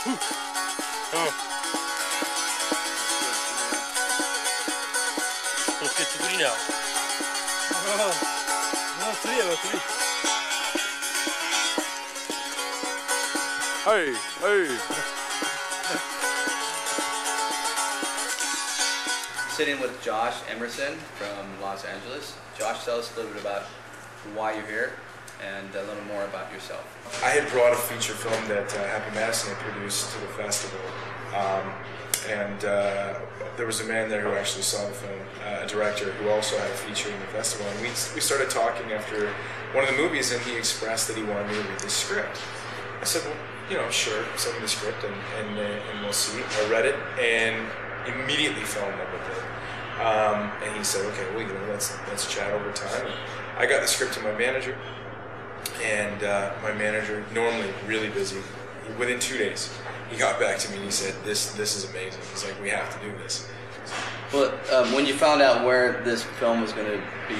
Let's get to three now. No, three. Hey, hey. Sitting with Josh Emerson from Los Angeles. Josh, tell us a little bit about why you're here and a little more about yourself. I had brought a feature film that Happy Madison had produced to the festival. There was a man there who actually saw the film, a director who also had a feature in the festival. And we started talking after one of the movies, and he expressed that he wanted me to read the script. I said, well, you know, sure, send me the script and we'll see. I read it and immediately fell in love with it. And he said, okay, well, you know, let's chat over time. And I got the script to my manager, and my manager, normally really busy, within 2 days, he got back to me and he said, this is amazing. He's like, we have to do this. Well, when you found out where this film was going to be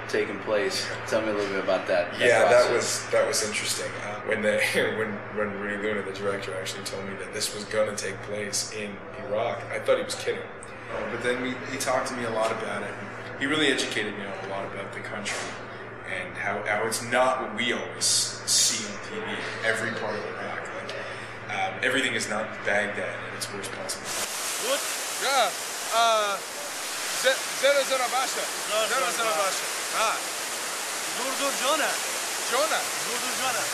taking place, tell me a little bit about that. Yeah, that was interesting. When Rudy Luna, the director, actually told me that this was going to take place in Iraq, I thought he was kidding. But then he talked to me a lot about it. He really educated me a lot about the country and how it's not what we always see on TV. Every part of Iraq, like everything is not Baghdad at its worst possible. Good. Yeah. 0-0 başla. 0-0 başla. Ha. Dur Jonah. Jonah. Dur Jonah.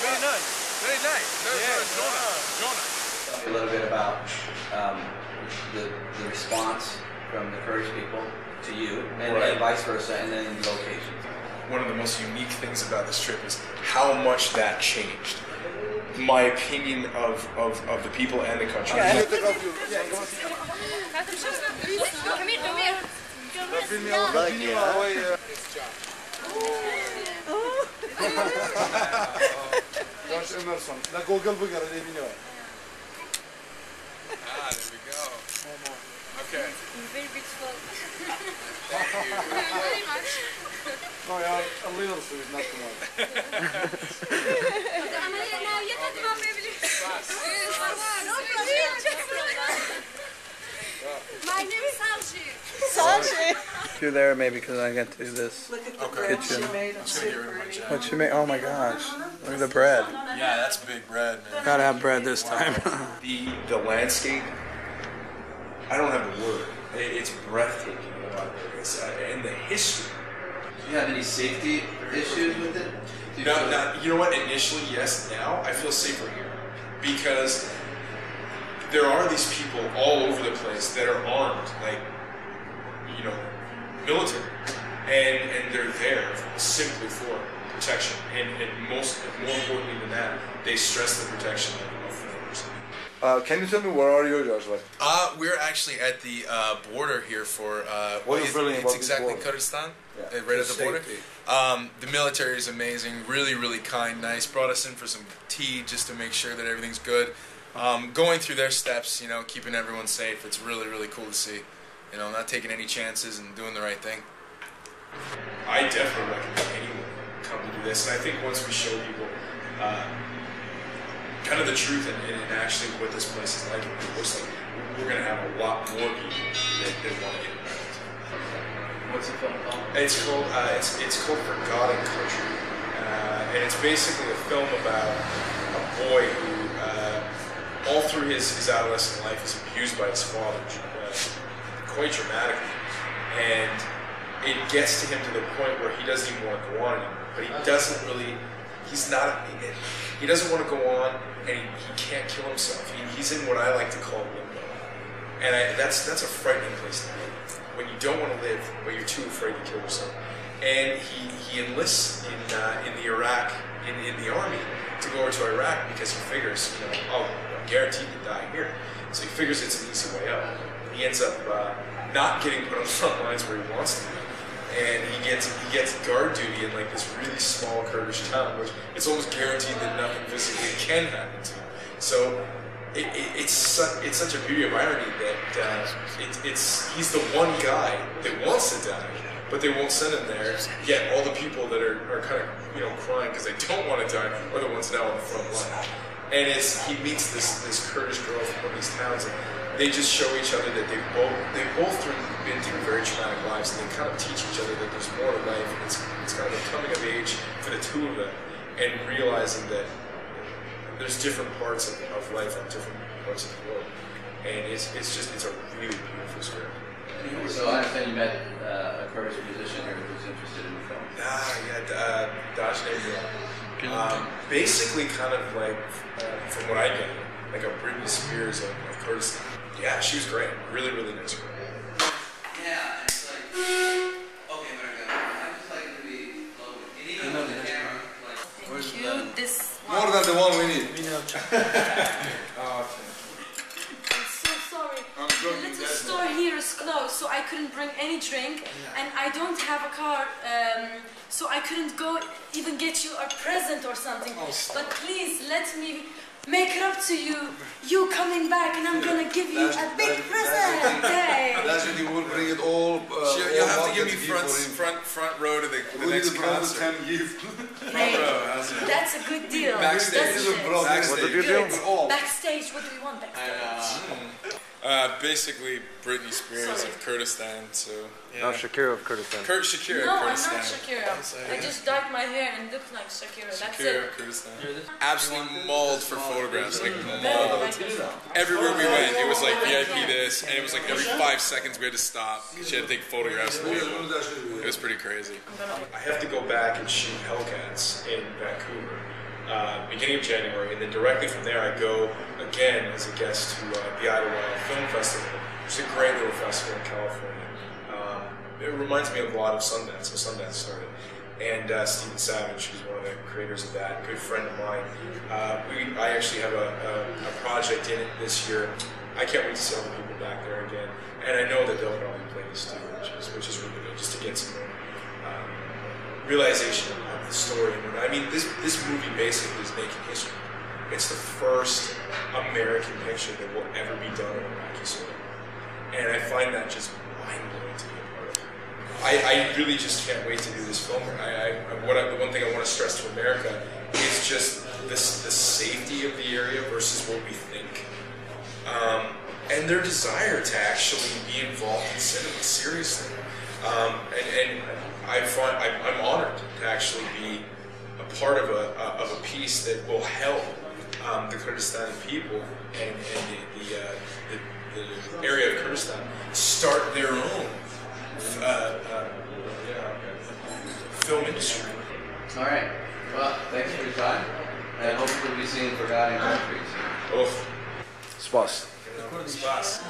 Very nice. Very nice. Jonah. Tell me a little bit about the response from the Kurdish people to you, and vice versa, and then locations. One of the most unique things about this trip is how much that changed my opinion of the people and the country. Emerson. La Google Booger, there we go. Okay. Very beautiful. Thank you. Very much. No, yeah, a little sweet, not too much. My name is Salshi. You're there maybe because I got to do this. Look at the Okay. bread she made. I'm just gonna get rid of my jacket. What you make? Oh my gosh! Look at the bread. Yeah, that's big bread, man. Gotta have bread this time. The landscape, I don't have the word. It's breathtaking in a lot of areas. And the history. Do you have any safety issues with it? You know what? Initially, yes. Now, I feel safer here. Because there are these people all over the place that are armed, like, you know, military. And they're there simply for protection. And more importantly than that, they stress the protection of families. Can you tell me where are you, Joshua? We're actually at the border here for What are you feeling about it's this exactly border? Kurdistan, Yeah. right at the border. Safety. The military is amazing, really kind, nice. Brought us in for some tea just to make sure that everything's good. Going through their steps, you know, keeping everyone safe. It's really cool to see. You know, not taking any chances and doing the right thing. I definitely recommend anyone come to do this. And I think once we show people kind of the truth and actually what this place is like, it looks like we're going to have a lot more people that want to get involved. What's the film called? It's called For God and Country, and it's basically a film about a boy who, all through his adolescent life, is abused by his father, quite dramatically, and it gets to him to the point where he doesn't even want to go on anymore. But he doesn't really. He doesn't want to go on, and he can't kill himself. He's in what I like to call limbo, and that's a frightening place to be. When you don't want to live, but you're too afraid to kill yourself. And he enlists in the Iraq, in the army, to go over to Iraq because he figures, you know, oh, I'm guaranteed to die here. So he figures it's an easy way out. He ends up not getting put on the front lines where he wants to be. And he gets guard duty in like this really small Kurdish town, which it's almost guaranteed that nothing physically can happen to him. So it's such a beauty of irony that he's the one guy that wants to die, but they won't send him there. Yet all the people that are kind of crying because they don't want to die are the ones now on the front line. And he meets this Kurdish girl from one of these towns, and they just show each other that they've both been through very traumatic lives, and they kind of teach each other that there's more to life. And it's kind of a coming of age for the two of them, and realizing that there's different parts of life on different parts of the world. And it's a really beautiful script. So I understand you met a Kurdish musician here who's interested in the film. Yeah, Dash basically kind of like, from what I get, like a Britney Spears of Kurdistan. Yeah, she was great. Really, really nice girl. Yeah, it's like, okay, where to go? I just like it to be low. You need to hold the camera. Thank you. This one. More than the one we need. Oh, I'm so sorry. The joking, little that's store here is closed, so I couldn't bring any drink, and I don't have a car, so I couldn't go even get you a present or something. But please let me make it up to you. You coming back, and I'm gonna give you a big present. Hey. That's when you will bring it all. You'll have to give me front row to the next concert. Hey, how's it? that's a good deal. Backstage. That's it. Backstage. What did you Good. Backstage, what do we want backstage? Basically, Britney Spears of Kurdistan. So yeah. No, Shakira of Kurdistan. Shakira No, of I'm Kurdistan. not Shakira. I just dyed my hair and look like Shakira. That's Shakira it. of Kurdistan. Absolutely mauled for photographs. Like Very mauled. like it. Everywhere we went, it was like VIP this, and it was like every 5 seconds we had to stop. She had to take photographs of people. It was pretty crazy. I have to go back and shoot Hellcats in Vancouver, beginning of January, and then directly from there I go again as a guest to the Idlewild Film Festival, which is a great little festival in California. It reminds me of a lot of Sundance, when Sundance started. And Steven Savage, who's one of the creators of that, a good friend of mine. I actually have a project in it this year. I can't wait to see all the people back there again. And I know that they'll probably play this too, which is really good, just to get some realization of the story. I mean, this movie basically is making history. It's the first American picture that will ever be done on Iraqi soil. And I find that just mind-blowing to be a part of. I really just can't wait to do this film. The one thing I want to stress to America is just the safety of the area versus what we think. And their desire to actually be involved in cinema, seriously. And I'm honored to actually be a part of a piece that will help the Kurdistani people and the area of Kurdistan start their own film industry. All right. Well, thanks for your time, and hopefully we'll be seeing Forgotten Countries. Oh, Spas. Spas.